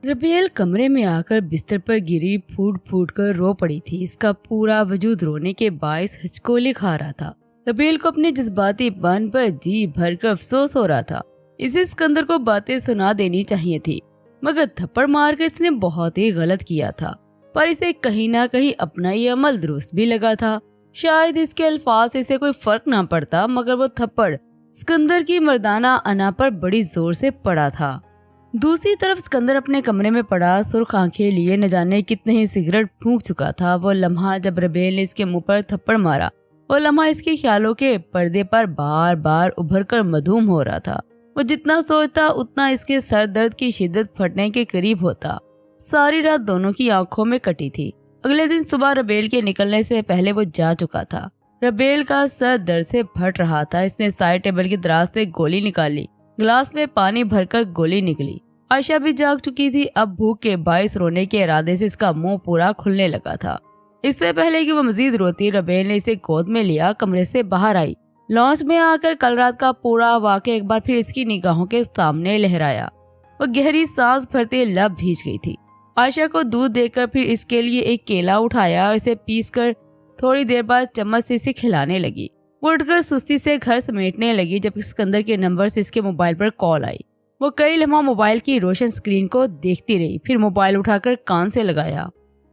Rebel कमरे में आकर बिस्तर पर गिरी फूट फूट कर रो पड़ी थी। इसका पूरा वजूद रोने के बायस हिचकोले खा रहा था। रबेल को अपने जज्बातीपन पर जी भर कर अफसोस हो रहा था। इसे सिकंदर को बातें सुना देनी चाहिए थी, मगर थप्पड़ मार कर इसने बहुत ही गलत किया था। पर इसे कहीं ना कहीं अपना ये अमल दुरुस्त भी लगा था। शायद इसके अल्फाज से इसे कोई फर्क ना पड़ता, मगर वो थप्पड़ सिकंदर की मर्दाना अना पर बड़ी जोर से पड़ा था। दूसरी तरफ सिकंदर अपने कमरे में पड़ा सुर्ख आंखें लिए न जाने कितने ही सिगरेट फूंक चुका था। वो लम्हा जब रबेल ने इसके मुंह पर थप्पड़ मारा, वो लम्हा इसके ख्यालों के पर्दे पर बार बार उभर कर मधूम हो रहा था। वो जितना सोचता उतना इसके सर दर्द की शिद्दत फटने के करीब होता। सारी रात दोनों की आंखों में कटी थी। अगले दिन सुबह रबेल के निकलने से पहले वो जा चुका था। रबेल का सर दर्द से फट रहा था। इसने साइड टेबल की दराज से गोली निकाली, गिलास में पानी भरकर गोली निकली। आयशा भी जाग चुकी थी। अब भूख के बाइस रोने के इरादे से इसका मुंह पूरा खुलने लगा था। इससे पहले कि वो मजीद रोती, रबेल ने इसे गोद में लिया, कमरे से बाहर आई। लॉन्च में आकर कल रात का पूरा वाक़या एक बार फिर इसकी निगाहों के सामने लहराया। वो गहरी सांस भरते लब भीज गई थी। आयशा को दूध देकर फिर इसके लिए एक केला उठाया और इसे पीसकर थोड़ी देर बाद चम्मच से इसे खिलाने लगी। वो उठकर सुस्ती से घर समेटने लगी जब सिकंदर के नंबर से इसके मोबाइल पर कॉल आई। वो कई लम्हा मोबाइल की रोशन स्क्रीन को देखती रही, फिर मोबाइल उठाकर कान से लगाया।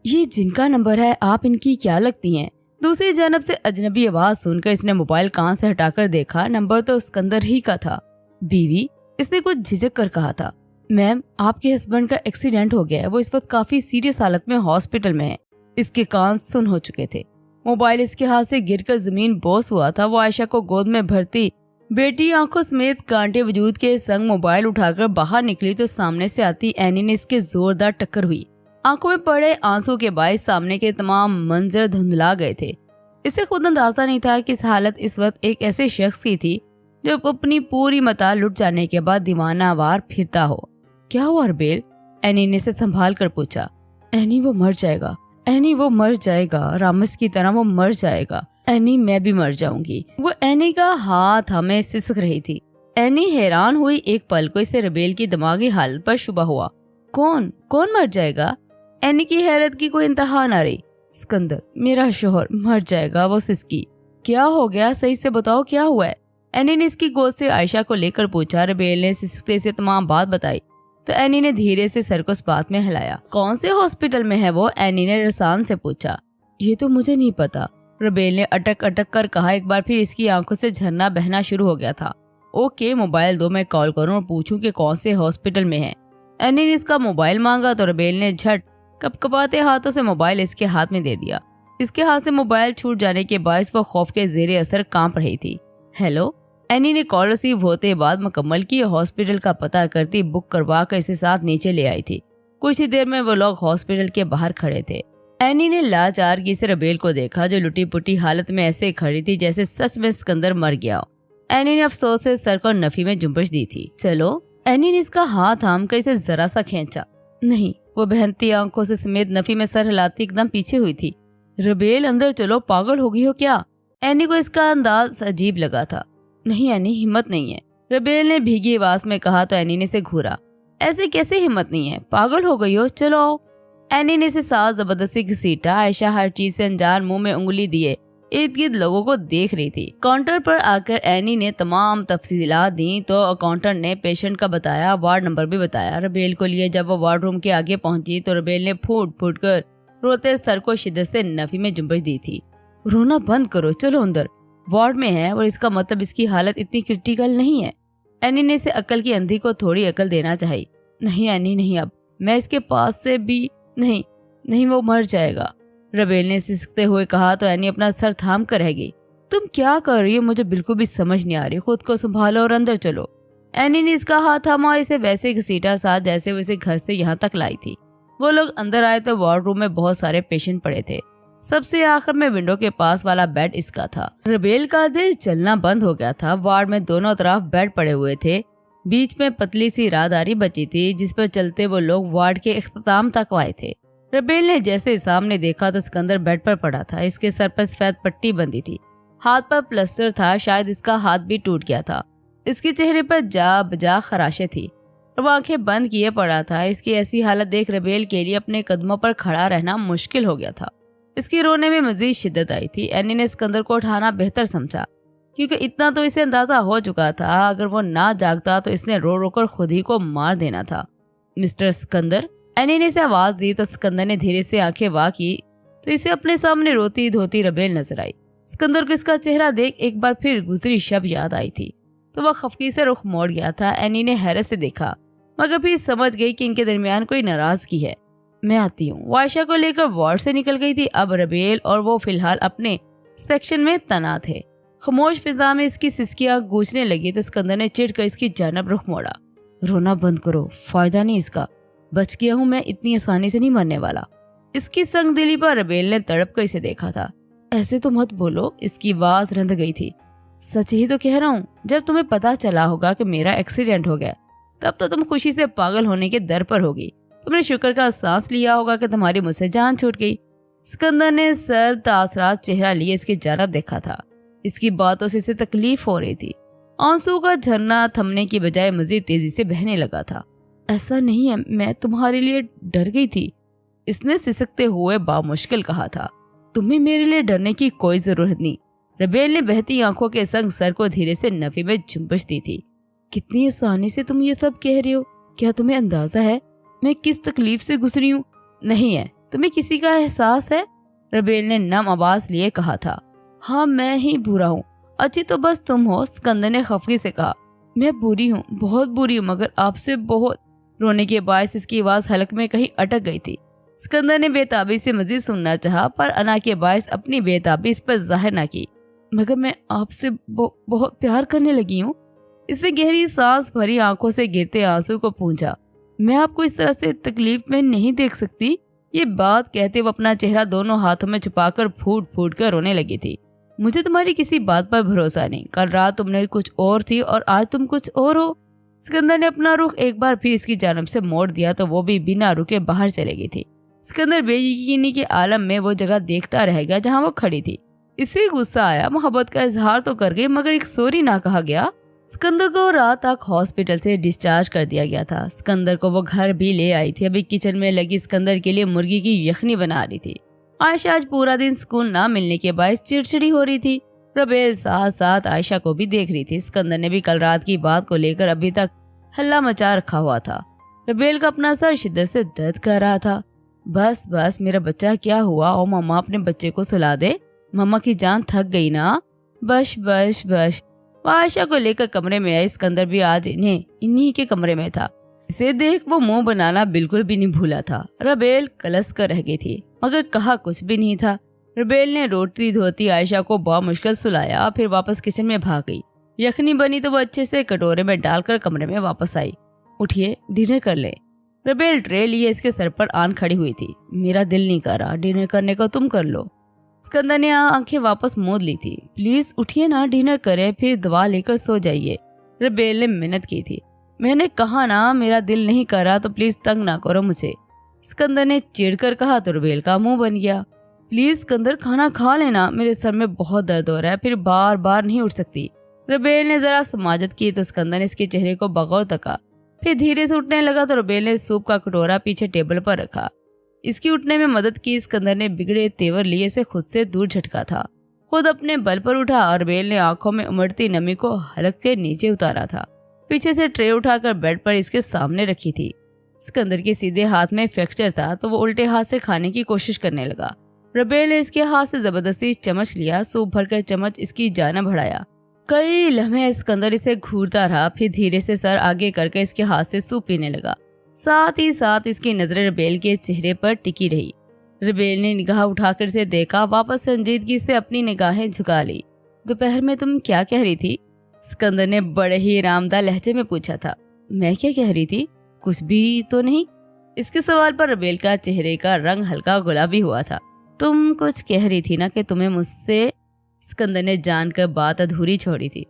ये जिनका नंबर है, आप इनकी क्या लगती हैं? दूसरी जानब से अजनबी आवाज सुनकर इसने मोबाइल कान से हटाकर देखा। नंबर तो सिकंदर ही का था। बीवी, इसने कुछ झिझक कर कहा था। मैम, आपके हस्बैंड का एक्सीडेंट हो गया है। वो इस वक्त काफी सीरियस हालत में हॉस्पिटल में है। इसके कान सुन हो चुके थे। मोबाइल इसके हाथ से गिरकर जमीन बोस हुआ था। वो आयशा को गोद में भरती बेटी आंखों समेत कांटे वजूद के संग मोबाइल उठाकर बाहर निकली तो सामने से आती एनी ने इसके जोरदार टक्कर हुई। आंखों में पड़े आंसू के बायस सामने के तमाम मंजर धुंधला गए थे। इसे खुद अंदाजा नहीं था कि इस हालत इस वक्त एक ऐसे शख्स की थी जो अपनी पूरी मता लुट जाने के बाद दीवानावार फिरता हो। क्या हुआ रबेल? एनी ने से संभाल कर पूछा। एनी, वो मर जाएगा। एनी, वो मर जाएगा। रामस की तरह वो मर जाएगा। एनी, मैं भी मर जाऊंगी। वो एनी का हाथ हमें सिसक रही थी। एनी हैरान हुई। एक पल को इसे रबेल की दिमागी हालत पर शुबा हुआ। कौन कौन मर जाएगा? एनी की हैरत की कोई इंतहा न रही। सिकंदर, मेरा शोहर मर जाएगा। वो सिसकी। क्या हो गया? सही से बताओ, क्या हुआ है? एनी ने इसकी गोद से आयशा को लेकर पूछा। रबेल ने सिसकते से तमाम बात बताई तो एनी ने धीरे से सर को इस बात में हिलाया। कौन से हॉस्पिटल में है वो? एनी ने रसान से पूछा। ये तो मुझे नहीं पता, रबेल ने अटक अटक कर कहा। एक बार फिर इसकी आंखों से झरना बहना शुरू हो गया था। ओके, मोबाइल दो, मैं कॉल करूं और पूछूं कि कौन से हॉस्पिटल में है। एनी ने इसका मोबाइल मांगा तो रबेल ने झट कपकपाते हाथों से मोबाइल इसके हाथ में दे दिया। इसके हाथ से मोबाइल छूट जाने के बायस वो खौफ के जेरे असर कांप रही थी। हेलो, एनी ने कॉल रिसीव होते बाद मुकम्मल की हॉस्पिटल का पता करती बुक करवा कर इसे साथ नीचे ले आई थी। कुछ ही देर में वो लोग हॉस्पिटल के बाहर खड़े थे। एनी ने लाचारगी से रबेल को देखा जो लुटी पुटी हालत में ऐसे खड़ी थी जैसे सच में सिकंदर मर गया। एनी ने अफसोस से सर को नफी में जुम्बश दी थी। चलो, एनी ने इसका हाथ थाम कर इसे जरा सा खींचा। नहीं, वो बहनती आंखों से समेत नफी में सर हिलाती एकदम पीछे हुई थी। रबेल, अंदर चलो, पागल हो गई हो क्या? एनी को इसका अंदाज अजीब लगा था। नहीं एनी, हिम्मत नहीं है, रबेल ने भीगी आवाज में कहा तो एनी ने से घूरा। ऐसे कैसे हिम्मत नहीं है? पागल हो गई हो? चलो आओ। एनी ने इसे सांस जबरदस्ती घसीटा। आयशा हर चीज से अनजान मुंह में उंगली दिए इर्द गिर्द लोगों को देख रही थी। काउंटर पर आकर एनी ने तमाम तफसीलात दी तो अकाउंटेंट ने पेशेंट का बताया, वार्ड नंबर भी बताया। रबेल को लिए जब वो वार्ड रूम के आगे पहुंची तो रबेल ने फूट फूट कर रोते सर को शिद्दत से नफी में जुम्बश दी थी। रोना बंद करो, चलो अंदर, वार्ड में है और इसका मतलब इसकी हालत इतनी क्रिटिकल नहीं है। एनी ने इसे अकल की अंधी को थोड़ी अकल देना चाहिए। नहीं एनी, नहीं, अब मैं इसके पास से भी नहीं, नहीं, वो मर जाएगा, रबेल ने सिसकते हुए कहा तो एनी अपना सर थाम कर रह गई। तुम क्या कर रही हो? मुझे बिल्कुल भी समझ नहीं आ रही। खुद को संभालो और अंदर चलो। एनी ने इसका हाथ थामा और इसे वैसे घसीटा साथ जैसे वो इसे घर से यहाँ तक लाई थी। वो लोग अंदर आए तो वार्ड रूम में बहुत सारे पेशेंट पड़े थे। सबसे आखिर में विंडो के पास वाला बेड इसका था। रबेल का दिल चलना बंद हो गया था। वार्ड में दोनों तरफ बेड पड़े हुए थे। बीच में पतली सी राहदारी बची थी जिस पर चलते वो लोग वार्ड के इख्तिताम तक आए थे। रबेल ने जैसे सामने देखा तो सिकंदर बेड पर पड़ा था। इसके सर पर सफेद पट्टी बंधी थी, हाथ पर प्लास्टर था। शायद इसका हाथ भी टूट गया था। इसके चेहरे पर जा बजा खराशे थी اور وہ آنکھیں بند کیے پڑا تھا۔ اس کی ایسی حالت دیکھ ربیل کے لیے اپنے قدموں پر کھڑا رہنا مشکل ہو گیا تھا۔ اس کی رونے میں مزید شدت آئی تھی۔ اینی نے اسکندر کو اٹھانا بہتر سمجھا، کیونکہ اتنا تو اسے اندازہ ہو چکا تھا اگر وہ نہ جاگتا تو اس نے رو رو کر خود ہی کو مار دینا تھا۔ مسٹر اسکندر، اینی نے اسے آواز دی تو اسکندر نے دھیرے سے آنکھیں وا کی تو اسے اپنے سامنے روتی دھوتی ربیل نظر آئی۔ اسکندر کو اس کا چہرہ دیکھ ایک بار پھر گزری شب یاد آئی تھی تو وہ خفگی سے رخ موڑ گیا تھا۔ اینی نے حیرت سے دیکھا مگر پھر سمجھ گئی کہ ان کے درمیان کوئی ناراضگی ہے۔ میں آتی ہوں۔ وہ عائشہ کو لے کر وارڈ سے نکل گئی تھی۔ اب ربیل اور وہ فی الحال اپنے سیکشن میں تنہا تھے۔ خاموش فضا میں اس کی سسکیاں گونجنے لگی تو اسکندر نے چڑھ کر اس کی جانب رخ موڑا۔ رونا بند کرو، فائدہ نہیں اس کا، بچ گیا ہوں میں، اتنی آسانی سے نہیں مرنے والا۔ اس کی سنگ دلی پر ربیل نے تڑپ کر اسے دیکھا تھا۔ ایسے تو مت بولو، اس کی آواز رند گئی تھی۔ سچ ہی تو کہہ رہا ہوں، جب تمہیں پتا چلا ہوگا کہ میرا ایکسیڈنٹ ہو گیا تب تو تم خوشی سے پاگل ہونے کے در پر ہوگی۔ تم نے شکر کا سانس لیا ہوگا کہ تمہاری مجھ سے جان چھوٹ گئی۔ اسکندر نے سر تاثرات چہرہ لیے اس کی جانب دیکھا تھا۔ اس کی باتوں سے اسے تکلیف ہو رہی تھی۔ آنسو کا جھرنا تھمنے کی بجائے مزید تیزی سے بہنے لگا تھا۔ ایسا نہیں ہے، میں تمہارے لیے ڈر گئی تھی، اس نے سسکتے ہوئے بامشکل کہا تھا۔ تمہیں میرے لیے ڈرنے کی کوئی ضرورت نہیں۔ ربیل نے بہتی آنکھوں کے سنگ سر کو دھیرے سے نفی میں جھنبش دی تھی۔ کتنی آسانی سے تم یہ سب کہہ رہے ہو، کیا تمہیں اندازہ ہے میں کس تکلیف سے گزری ہوں؟ نہیں ہے، تمہیں کسی کا احساس ہے؟ ربیل نے نم آواز لیے کہا تھا۔ ہاں میں ہی برا ہوں، اچھی تو بس تم ہو، اسکندر نے خفگی سے کہا۔ میں بری ہوں، بہت بری ہوں، مگر آپ سے بہت۔ رونے کے باعث اس کی آواز حلق میں کہیں اٹک گئی تھی۔ اسکندر نے بے تابی سے مزید سننا چاہا پر انا کے باعث اپنی بے تابی اس پر ظاہر نہ کی۔ مگر میں آپ سے بہت پیار کرنے لگی ہوں۔ اس نے گہری سانس بھری آنکھوں سے گرتے آنسو کو پونچھا۔ میں آپ کو اس طرح سے تکلیف میں نہیں دیکھ سکتی۔ یہ بات کہتے وہ اپنا چہرہ دونوں ہاتھوں میں چھپا کر پھوٹ پھوٹ کر رونے لگی تھی۔ مجھے تمہاری کسی بات پر بھروسہ نہیں، کل رات تم نے کچھ اور تھی اور آج تم کچھ اور ہو۔ اسکندر نے اپنا رخ ایک بار پھر اس کی جانب سے موڑ دیا تو وہ بھی بنا رکے باہر چلے گئی تھی۔ اسکندر بے یقینی کے عالم میں وہ جگہ دیکھتا رہ گیا جہاں وہ کھڑی تھی۔ اسے غصہ آیا، محبت کا اظہار تو کر گئی مگر ایک سوری نہ کہا گیا۔ اسکندر کو رات تک ہاسپٹل سے ڈسچارج کر دیا گیا تھا۔ اسکندر کو وہ گھر بھی لے آئی تھی۔ ابھی کچن میں لگی اسکندر کے لیے مرغی کی یخنی بنا رہی تھی۔ عائشہ آج پورا دن سکون نہ ملنے کے باعث چڑچڑی ہو رہی تھی۔ ربیل ساتھ ساتھ عائشہ کو بھی دیکھ رہی تھی۔ اسکندر نے بھی کل رات کی بات کو لے کر ابھی تک ہلا مچا رکھا ہوا تھا۔ ربیل کا اپنا سر شدت سے درد کر رہا تھا۔ بس بس میرا بچہ، کیا ہوا؟ او ماما اپنے بچے کو سلا دے، ماما کی جان تھک گئی نا۔ Bush Bush Bush. وہ عائشہ کو لے کر کمرے میں آئی۔ اسکندر بھی آج انہی کے کمرے میں تھا۔ اسے دیکھ وہ منہ بنانا بالکل بھی نہیں بھولا تھا۔ ربیل کلس کر رہ گئی تھی مگر کہا کچھ بھی نہیں تھا۔ ربیل نے روتی دھوتی عائشہ کو بہت مشکل سلایا، پھر واپس کچن میں بھاگ گئی۔ یخنی بنی تو وہ اچھے سے کٹورے میں ڈال کر کمرے میں واپس آئی۔ اٹھیے ڈنر کر لے۔ ربیل ٹرے لیے اس کے سر پر آن کھڑی ہوئی تھی۔ میرا دل نہیں کر رہا، ڈنر کرنے کو تم کر لو۔ اسکندر نے آنکھیں واپس موڑ لی تھی۔ پلیز اٹھیے نا، ڈنر کرے پھر دوا لے کر سو جائیے۔ ربیل نے منت کی تھی۔ میں نے کہا نا میرا دل نہیں کر رہا تو پلیز تنگ نہ کرو مجھے۔ اسکندر نے چڑ کر کہا تو ربیل کا منہ بن گیا۔ پلیز اسکندر کھانا کھا لینا، میرے سر میں بہت درد ہو رہا ہے، پھر بار بار نہیں اٹھ سکتی۔ ربیل نے ذرا سماجت کی تو اسکندر نے اس کے چہرے کو بغور تکا، پھر دھیرے سے اٹھنے لگا تو ربیل نے سوپ کا کٹورا پیچھے ٹیبل پر رکھا۔ اس کی اٹھنے میں مدد کی۔ اسکندر نے بگڑے تیور لیے سے خود سے دور جھٹکا تھا۔ خود اپنے بل پر اٹھا اور ربیل نے آنکھوں میں امڑتی نمی کو حلق کے نیچے اتارا تھا۔ پیچھے سے ٹرے اٹھا کر بیڈ پر اس کے سامنے رکھی تھی۔ اسکندر کے سیدھے ہاتھ میں فریکچر تھا تو وہ الٹے ہاتھ سے کھانے کی کوشش کرنے لگا۔ ربیل نے اس کے ہاتھ سے زبردستی چمچ لیا، سوپ بھر کر چمچ اس کی جانب بڑھایا۔ کئی لمحے اسکندر اسے گھورتا رہا، پھر دھیرے سے سر آگے کر کے اس کے ہاتھ سے سوپ پینے لگا۔ ساتھ ہی ساتھ اس کی نظریں ربیل کے چہرے پر ٹکی رہی۔ ربیل نے نگاہ اٹھا کر اسے دیکھا، واپس سنجیدگی سے اپنی نگاہیں جھکا لی۔ دوپہر میں تم کیا کہہ رہی تھی؟ اسکندر نے بڑے ہی آرامدہ لہجے میں پوچھا تھا۔ میں کیا کہہ رہی تھی؟ کچھ بھی تو نہیں۔ اس کے سوال پر ربیل کا چہرے کا رنگ ہلکا گلابی ہوا تھا۔ تم کچھ کہہ رہی تھی نا کہ تمہیں مجھ سے؟ اسکندر نے جان کر بات ادھوری چھوڑی تھی۔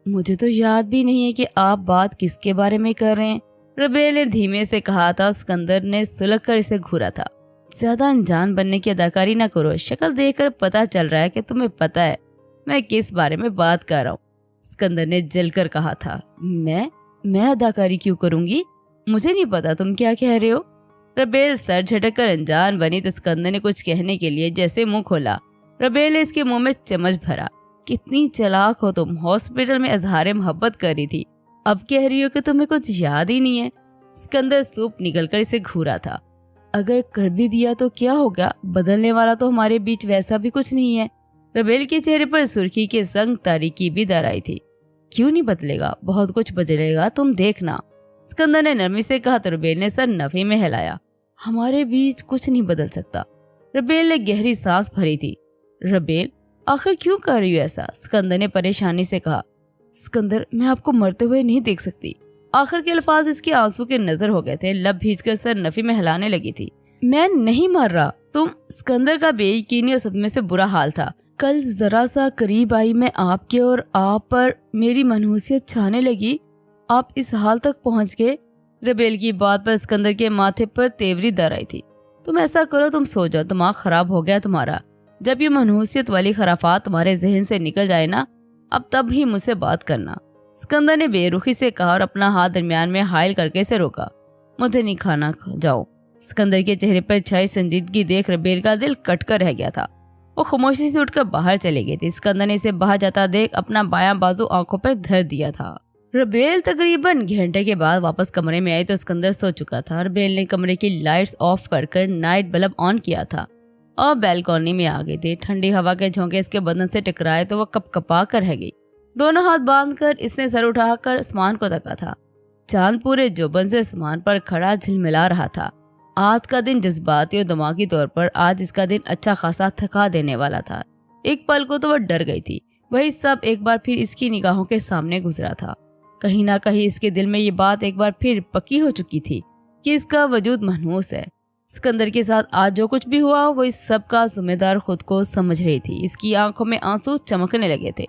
مجھے تو یاد بھی نہیں ہے کہ آپ بات کس کے بارے میں کر رہے ہیں، ربیل نے دھیمے سے کہا تھا۔ اسکندر نے سلگ کر اسے گھورا تھا۔ زیادہ انجان بننے کی اداکاری نہ کرو، شکل دیکھ کر پتا چل رہا ہے کہ تمہیں پتا ہے میں کس بارے میں بات کر رہا ہوں۔ اسکندر نے جل کر کہا تھا۔ میں اداکاری کیوں کروں گی؟ मुझे नहीं पता तुम क्या कह रहे हो। रबेल सर झटक कर अनजान बनी तो स्कंदर ने कुछ कहने के लिए जैसे मुंह खोला। रबेल ने इसके मुंह में चम्मच भरा। कितनी चालाक हो तुम, हॉस्पिटल में इजहार मोहब्बत कर रही थी, अब कह रही हो कि तुम्हें कुछ याद ही नहीं है। स्कंदर सूप निकलकर इसे घूरा था। अगर कर भी दिया तो क्या होगा, बदलने वाला तो हमारे बीच वैसा भी कुछ नहीं है। रबेल के चेहरे पर सुर्खी के संग तारीकी भी दर आई थी। क्यों नहीं बदलेगा, बहुत कुछ बदलेगा, तुम देखना। स्कंदर ने नरमी से कहा तो रबेल ने सर नफी में हिलाया। हमारे बीच कुछ नहीं बदल सकता। रबेल ने गहरी सांस भरी थी। रबेल, आखिर क्यों कर रही हो ऐसा? स्कंदर ने परेशानी से कहा। स्कंदर, मैं आपको मरते हुए नहीं देख सकती। आखिर के अल्फाज इसके आंसू के नजर हो गए थे। लब भींचकर सर नफी में हिलाने लगी थी। मैं नहीं मर रहा, तुम। स्कंदर का बेयकीनी और सदमे से बुरा हाल था। कल जरा सा करीब आई मैं आपके और आप पर मेरी मनहूसियत छाने लगी, आप इस हाल तक पहुंच गए। रबेल की बात पर स्कंदर के माथे पर तेवरी दर आई थी। तुम ऐसा करो, तुम सो जाओ, दिमाग खराब हो गया तुम्हारा। जब ये मनहूसियत वाली खराफात तुम्हारे जहन से निकल जाए ना, अब तब ही मुझसे बात करना। स्कंदर ने बेरुखी से कहा और अपना हाथ दरमियान में हाइल करके इसे रोका। मुझे नहीं खाना, जाओ। स्कंदर के चेहरे पर छाई संजीदगी देख रबेल का दिल कटकर रह गया था। वो खामोशी से उठकर बाहर चले गई थी। स्कंदर ने इसे बाहर जाता देख अपना बायां बाजू आंखों पर धर दिया था। रबेल तकरीबन घंटे के बाद वापस कमरे में आई तो स्कंदर सो चुका था। रबेल ने कमरे की लाइट्स ऑफ कर नाइट बल्ब ऑन किया था और बैल्कनी में आ गई थी। ठंडी हवा के झोंके इसके बदन से टकराए तो वह कपकपा कर रह गई। दोनों हाथ बांधकर इसने सर उठाकर आसमान को तका था। चांद पूरे जोबन से आसमान पर खड़ा झिलमिला रहा था। आज का दिन जज्बाती और दिमागी तौर पर आज इसका दिन अच्छा खासा थका देने वाला था। एक पल को तो वह डर गई थी। वही सब एक बार फिर इसकी निगाहों के सामने गुजरा था। कहीं ना कहीं इसके दिल में ये बात एक बार फिर पक्की हो चुकी थी कि इसका वजूद मनहूस है। स्कंदर के साथ आज जो कुछ भी हुआ वो इस सब का जिम्मेदार खुद को समझ रही थी। इसकी आंखों में आंसू चमकने लगे थे।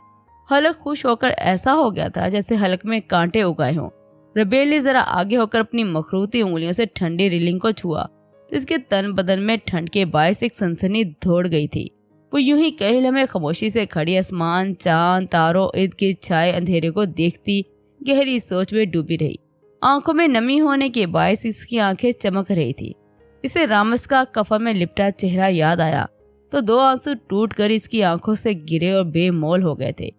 हलक खुश होकर ऐसा हो गया था जैसे हलक में कांटे उगाए हों। रबेल ने जरा आगे होकर अपनी मखरूती उंगलियों से ठंडी रिलिंग को छुआ तो इसके तन बदन में ठंड के बायस एक सनसनी दौड़ गई थी। वो यूं ही कई लम्हे खामोशी से खड़ी आसमान, चांद, तारों, इर्द गिर्द छाए अंधेरे को देखती गहरी सोच में डूबी रही। आंखों में नमी होने के बायस इसकी आंखें चमक रही थी। इसे रामस का कफन में लिपटा चेहरा याद आया तो दो आंसू टूटकर इसकी आंखों से गिरे और बेमोल हो गए थे।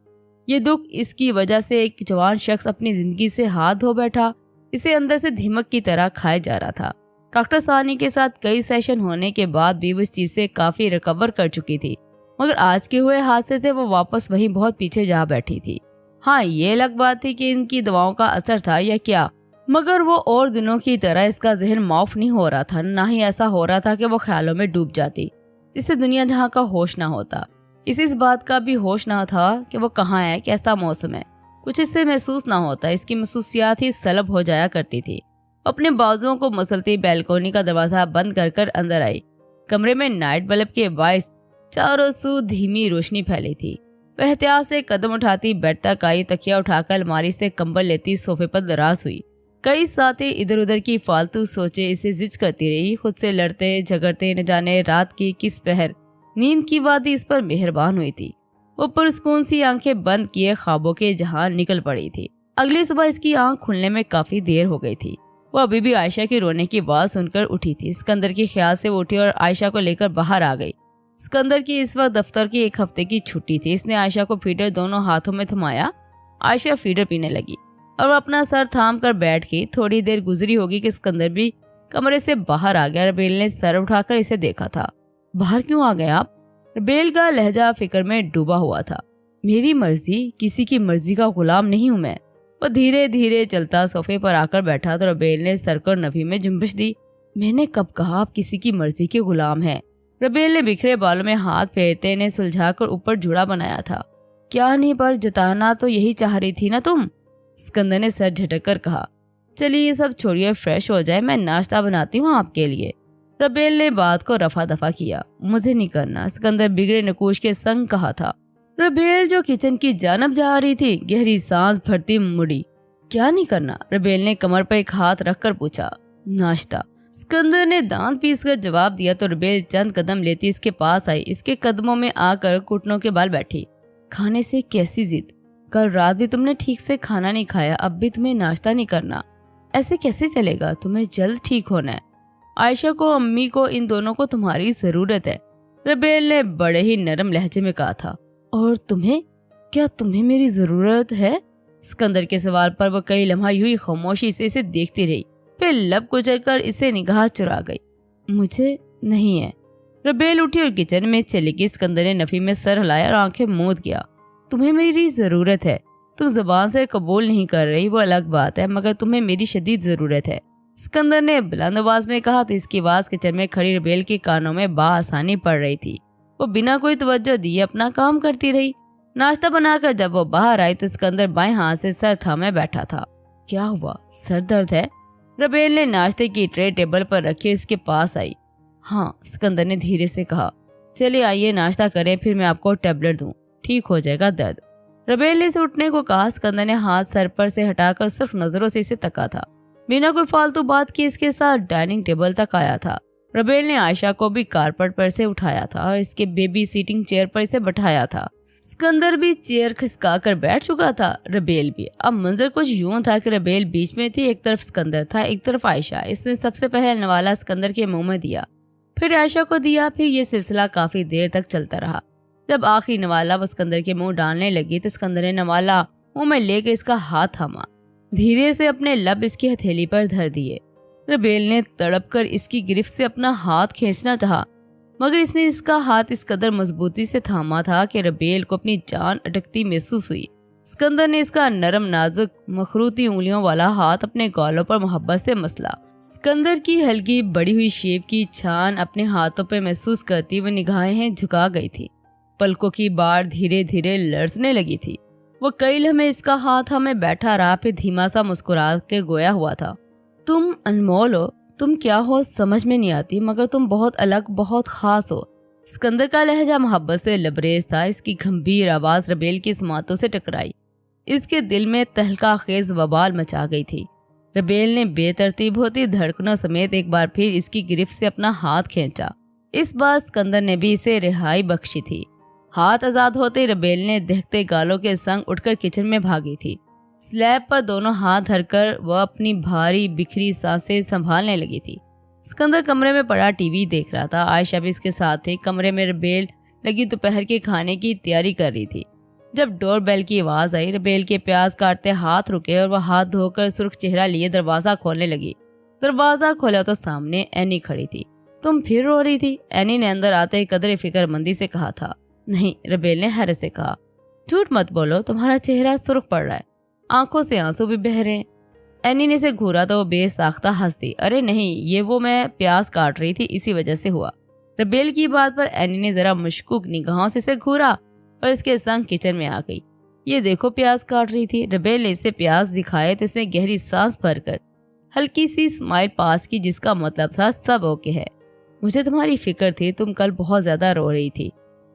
ये दुख इसकी वजह से एक जवान शख्स अपनी जिंदगी से हाथ धो बैठा इसे अंदर से धीमक की तरह खाए जा रहा था। डॉक्टर सानी के साथ कई सेशन होने के बाद भी वो इस चीज से काफी रिकवर कर चुकी थी, मगर आज के हुए हादसे से वो वापस वहीं बहुत पीछे जा बैठी थी। हाँ, ये अलग बात थी कि इनकी दवाओं का असर था या क्या, मगर वो और दिनों की तरह इसका जहन माफ नहीं हो रहा था। ना ही ऐसा हो रहा था कि वो ख्यालों में डूब जाती, इससे दुनिया जहाँ का होश ना होता। इस बात का भी होश ना था कि वो कहाँ है, कैसा मौसम है, कुछ इससे महसूस ना होता। इसकी महसूसियात ही सलब हो जाया करती थी। अपने बाजुओं को मसलती बैल्कोनी का दरवाजा बंद कर अंदर आई। कमरे में नाइट बल्ब के बायस चारों सू धीमी रोशनी फैली थी। वह एहतियात से कदम उठाती बेड तक आई, तकिया उठाकर अलमारी से कंबल लेती सोफे पर दराज हुई। कई साथी इधर उधर की फालतू सोचे इसे जिज करती रही। खुद से लड़ते झगड़ते न जाने रात की किस पहर नींद की वादी इस पर मेहरबान हुई थी। वो पुरस्कून सी आंखें बंद किए ख्वाबों के जहां निकल पड़ी थी। अगली सुबह इसकी आंख खुलने में काफी देर हो गई थी। वो अभी भी आयशा की रोने की आवाज सुनकर उठी थी। सिकंदर के ख्याल से वो उठी और आयशा को लेकर बाहर आ गई। सिकंदर की इस वक्त दफ्तर की एक हफ्ते की छुट्टी थी। इसने आयशा को फीडर दोनों हाथों में थमाया। आयशा फीडर पीने लगी और वो अपना सर थाम कर बैठ गई। थोड़ी देर गुजरी होगी कि सिकंदर भी कमरे से बाहर आ गया। रबेल ने सर उठाकर इसे देखा था। बाहर क्यों आ गए आप? रबेल का लहजा फिक्र में डूबा हुआ था। मेरी मर्जी, किसी की मर्जी का गुलाम नहीं हूँ मैं। वो धीरे धीरे चलता सोफे पर आकर बैठा तो रबेल ने सर को नफी में जुम्बिश दी। मैंने कब कहा आप किसी की मर्जी के गुलाम हैं? रबेल ने बिखरे बालों में हाथ फेरते ने सुलझाकर ऊपर जुड़ा बनाया था। क्या नहीं, पर जताना तो यही चाह रही थी ना तुम? सिकंदर ने सर झटक कर कहा। चलिए ये सब छोड़िए, फ्रेश हो जाए, मैं नाश्ता बनाती हूँ आपके लिए। रबेल ने बात को रफा दफा किया। मुझे नहीं करना, सिकंदर बिगड़े नकूश के संग कहा था। रबेल जो किचन की जानब जा रही थी गहरी सांस भरती मुड़ी। क्या नहीं करना? रबेल ने कमर पर एक हाथ रखकर पूछा। नाश्ता। सिकंदर ने दांत पीसकर जवाब दिया तो रबेल चंद कदम लेती इसके पास आई। इसके कदमों में आकर घुटनों के बाल बैठी। खाने से कैसी जिद? कल रात भी तुमने ठीक से खाना नहीं खाया, अब भी तुम्हें नाश्ता नहीं करना? ऐसे कैसे चलेगा, तुम्हें जल्द ठीक होना है। आयशा को, अम्मी को, इन दोनों को तुम्हारी जरूरत है, रबेल ने बड़े ही नरम लहजे में कहा था। और तुम्हें, क्या तुम्हें मेरी जरूरत है? सिकंदर के सवाल पर वो कई लम्हा यूं ही खामोशी से इसे देखती रही, फिर लब कुचल कर इसे निगाह चुरा गई। मुझे नहीं है। रबेल उठी और किचन में चली गई। सिकंदर ने नफी में सर हिलाया और आंखें मूंद गया। तुम्हें मेरी जरूरत है, तुम जुबान से कबूल नहीं कर रही वो अलग बात है, मगर तुम्हें मेरी शदीद जरूरत है, सिकंदर ने बुलंद आवाज में कहा। तो इसकी आवाज किचन में खड़ी रबेल के कानों में बाआसानी पड़ रही थी। वो बिना कोई तवज्जो दिए अपना काम करती रही। नाश्ता बनाकर जब वो बाहर आई तो सिकंदर बाएं हाथ से सर थामे बैठा था। क्या हुआ, सर दर्द है? रबेल ने नाश्ते की ट्रे टेबल पर रखी इसके पास आई। हाँ, सिकंदर ने धीरे से कहा। चलिए आइए नाश्ता करें, फिर मैं आपको टैबलेट दूं, ठीक हो जाएगा दर्द। रबेल ने इसे उठने को कहा। सिकंदर ने हाथ सर पर से हटाकर सिर्फ नजरों से इसे तका था। बिना कोई फालतू बात किए इसके साथ डाइनिंग टेबल तक आया था। रबेल ने आयशा को भी कारपेट पर से उठाया था और इसके बेबी सीटिंग चेयर पर इसे बैठाया था। सिकंदर भी चेयर खिसका कर बैठ चुका था, रबेल भी। अब मंजर कुछ यूं था कि रबेल बीच में थी, एक तरफ सिकंदर था, एक तरफ आयशा। इसने सबसे पहले नवाला सिकंदर के मुंह में दिया, फिर आयशा को दिया। फिर ये सिलसिला काफी देर तक चलता रहा। जब आखिरी नवाला वो सिकंदर के मुंह डालने लगी तो सिकंदर ने नवाला मुंह में लेकर इसका हाथ थामा, धीरे से अपने लब इसकी हथेली पर धर दिए। रबेल ने तड़प कर इसकी गिरफ्त से अपना हाथ खींचना चाहा, मगर इसने इसका हाथ इस कदर मजबूती से थामा था कि रबेल को अपनी जान अटकती महसूस हुई। सिकंदर ने इसका नरम नाजुक मखरूती उंगलियों वाला हाथ अपने गालों पर मोहब्बत से मसला। सिकंदर की हल्की बड़ी हुई शेप की छान अपने हाथों पर महसूस करती वो निगाहें झुका गई थी। पलकों की बाढ़ धीरे धीरे लरसने लगी थी। वो कई लम्हे इसका हाथ हमें बैठा रहा, फिर धीमा सा मुस्कुरा के गोया हुआ था। तुम अनमोल हो, तुम क्या हो समझ में नहीं आती, मगर तुम बहुत अलग, बहुत खास हो। सिकंदर का लहजा मोहब्बत से लबरेज था। इसकी गंभीर आवाज रबेल की समातों से टकराई। इसके दिल में तहलका खेज वबाल मचा गई थी। रबेल ने बेतरतीब होती धड़कनों समेत एक बार फिर इसकी गिरफ्त से अपना हाथ खींचा। इस बार सिकंदर ने भी इसे रिहाई बख्शी थी। हाथ आजाद होते रबेल ने दहकते गालों के संग उठकर किचन में भागी थी। स्लैब पर दोनों हाथ धरकर वह अपनी भारी बिखरी सांसें संभालने लगी थी। सिकंदर कमरे में पड़ा टीवी देख रहा था। आयशा भी इसके साथ थी। कमरे में रबेल लगी दोपहर के खाने की तैयारी कर रही थी। जब डोर बेल की आवाज आई, रबेल के प्याज काटते हाथ रुके और वह हाथ धोकर सुर्ख चेहरा लिए दरवाजा खोलने लगी। दरवाजा खोला तो सामने एनी खड़ी थी। तुम फिर रो रही थी? एनी ने अंदर आते ही कदरे फिक्रमंदी से कहा था। नहीं, रबेल ने हैरत से कहा। झूठ मत बोलो, तुम्हारा चेहरा सुर्ख पड़ रहा है, आंखों से आंसू भी बह रहे हैं। एनी ने से घूरा तो वो बेसाख्ता हंस दी। अरे नहीं, ये वो मैं प्याज काट रही थी, इसी वजह से हुआ। रबेल की बात पर एनी ने जरा मुश्कुक निगाहों से इसे घूरा और इसके संग किचन में आ गई। ये देखो प्याज काट रही थी। रबेल ने इसे प्याज दिखाए तो इसने गहरी सांस भरकर हल्की सी स्माइल पास की, जिसका मतलब था सब ओके है। मुझे तुम्हारी फिक्र थी, तुम कल बहुत ज्यादा रो रही थी।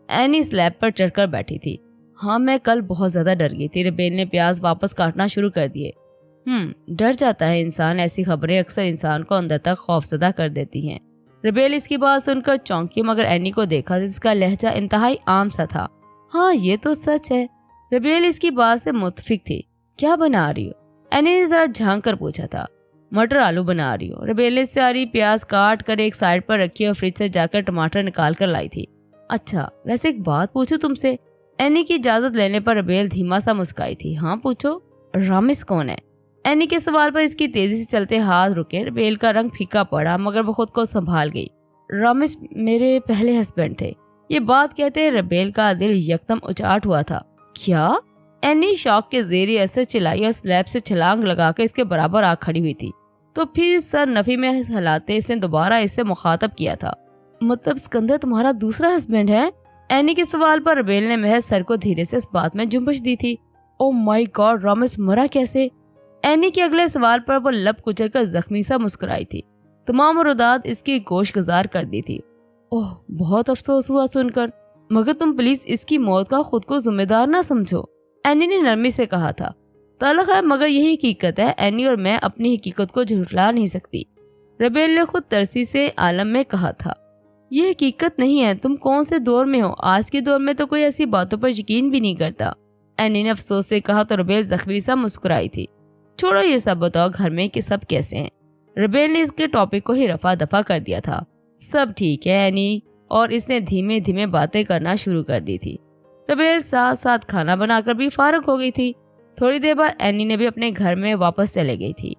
एनी स्लैब पर चढ़कर बैठी थी। हाँ, मैं कल बहुत ज्यादा डर गई थी। रबेल ने प्याज वापस काटना शुरू कर दिए। डर जाता है इंसान, ऐसी खबरें अक्सर इंसान को अंदर तक खौफजदा कर देती हैं। रबेल इसकी बात सुनकर चौंकी, मगर एनी को देखा तो इसका लहजा इंतहाई आम सा था। हाँ, ये तो सच है। रबेल इसकी बात से मुतफिक थी। क्या बना रही हो? एनी ने जरा झांक कर पूछा था। मटर आलू बना रही हो। रबेल ने सारी प्याज काट कर एक साइड पर रखी और फ्रिज से जाकर टमाटर निकाल कर लाई थी। अच्छा, वैसे एक बात पूछूं तुमसे? एनी की इजाजत लेने पर रबेल धीमा सा मुस्काई थी। हाँ पूछो। रामिस कौन है? एनी के सवाल पर इसकी तेजी से चलते हाथ रुके। रबेल का रंग फीका पड़ा, मगर वो खुद को संभाल गई। रामिस मेरे पहले हस्बैंड थे। ये बात कहते रबेल का दिल यकदम उचाट हुआ था। क्या? एनी शौक के जेरी असर चिल्लाई और स्लैब से छलांग लगाकर इसके बराबर आ खड़ी हुई थी। तो फिर सर नफी में हिलाते इसने दोबारा इससे मुखातब किया था। मतलब सिकंदर तुम्हारा दूसरा हस्बैंड है? एनी के सवाल पर रबेल ने महज सर को धीरे से इस बात में जुम्बश दी थी। ओ माय गॉड, रामिस मरा कैसे? एनी के अगले सवाल पर वो लब कुचल कर जख्मी सा मुस्कुराई थी। तमाम रुदात इसकी गोश गुजार कर दी थी। ओह, बहुत अफसोस हुआ सुनकर, मगर तुम प्लीज इसकी मौत का खुद को जिम्मेदार ना समझो। एनी ने नरमी से कहा था। तलख है, मगर यही हकीकत है। एनी और मैं अपनी हकीकत को झुठला नहीं सकती। रबेल ने खुद तरसी से आलम में कहा था। ये हकीकत नहीं है। तुम कौन से दौर में हो? आज के दौर में तो कोई ऐसी बातों पर यकीन भी नहीं करता। एनी ने अफसोस से कहा तो रबेल जख्मी सा मुस्कुराई थी। छोड़ो ये सब, बताओ घर में कि सब कैसे हैं। रबेल ने इसके टॉपिक को ही रफा दफा कर दिया था। सब ठीक है एनी, और इसने धीमे धीमे बातें करना शुरू कर दी थी। रबेल साथ साथ खाना बनाकर भी फारग हो गई थी। थोड़ी देर बाद एनी ने भी अपने घर में वापस चले गई थी।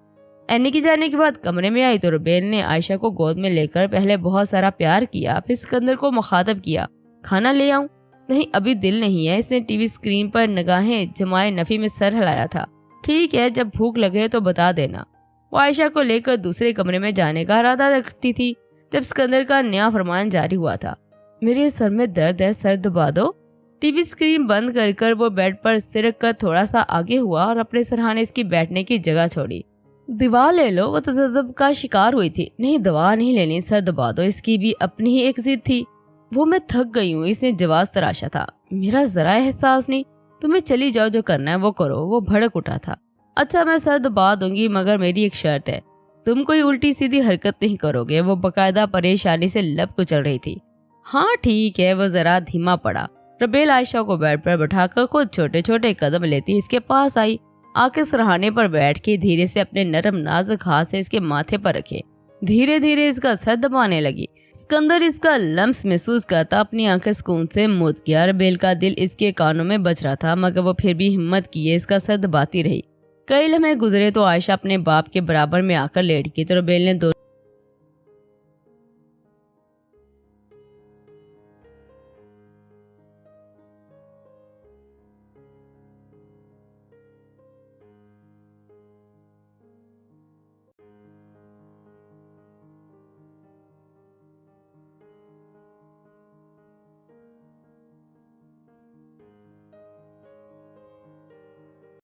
एनी की जाने के बाद कमरे में आई तो रबेल ने आयशा को गोद में लेकर पहले बहुत सारा प्यार किया, फिर सिकंदर को मुखातब किया, खाना ले आऊं? नहीं अभी दिल नहीं है। इसने टीवी स्क्रीन पर निगाहें जमाए नफी में सर हिलाया था। ठीक है, जब भूख लगे तो बता देना। वो आयशा को लेकर दूसरे कमरे में जाने का इरादा रखती थी जब सिकंदर का नया फरमान जारी हुआ था। मेरे सर में दर्द है, सर दबा दो। टीवी स्क्रीन बंद कर वो बेड पर सिरक कर थोड़ा सा आगे हुआ और अपने सरहाने इसकी बैठने की जगह छोड़ी। दवा ले लो, वो तजब्ब का शिकार हुई थी। नहीं दवा नहीं लेनी, सर दबा दो। इसकी भी अपनी ही एक जिद थी। वो मैं थक गई हूँ, इसने जवाब तराशा था। मेरा जरा एहसास नहीं, तुम्हें चली जाओ, जो करना है वो करो। वो भड़क उठा था। अच्छा मैं सर दबा दूंगी, मगर मेरी एक शर्त है, तुम कोई उल्टी सीधी हरकत नहीं करोगे। वो बकायदा परेशानी से लब कुचल रही थी। हाँ ठीक है। वो जरा धीमा पड़ा। रबेल आयशा को बेड पर बैठाकर खुद छोटे छोटे कदम लेती इसके पास आई। आके सरहाने पर बैठ के धीरे से अपने नरम नाजुक हाथ से इसके माथे पर रखे। धीरे धीरे इसका सर दबाने लगी। सिकंदर इसका लम्स महसूस करता अपनी आंखें सुकून से मूंद गया। रबेल का दिल इसके कानों में बज रहा था, मगर वो फिर भी हिम्मत किए इसका सर दबाती रही। कई लम्हे गुजरे तो आयशा अपने बाप के बराबर में आकर लेट गई तो रबेल ने